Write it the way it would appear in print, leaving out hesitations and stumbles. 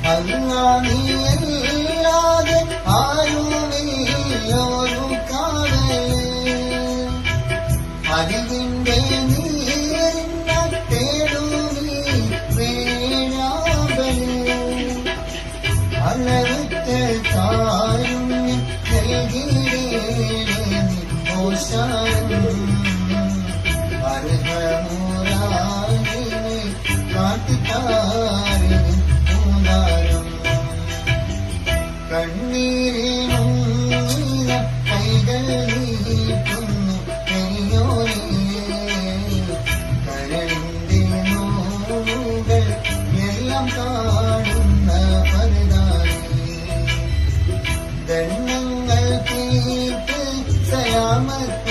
അല്ലാ നീയല്ലാതെ ആരുമില്ലോരു കാവല് അറിവിന്റെ നീരിന്ന തേടുമീ വേഴാമ്പല് അളവിട്ട കാരുണ്യം നൽകിയിടേണം ഓശാനം അർഹമുറാദിനെ കാട്ടിത്താരിന് പൂനാരം കണ്ണീരിൽ മുങ്ങിന കൈകൾ നീട്ടുന്നു കയ്യോനെ കരളിന്റെ നോവുകൾ എല്ലാം കാണുന്ന പരതായി ദണ്ണങ്ങൾ തീർത്ത് സലാമത്ത്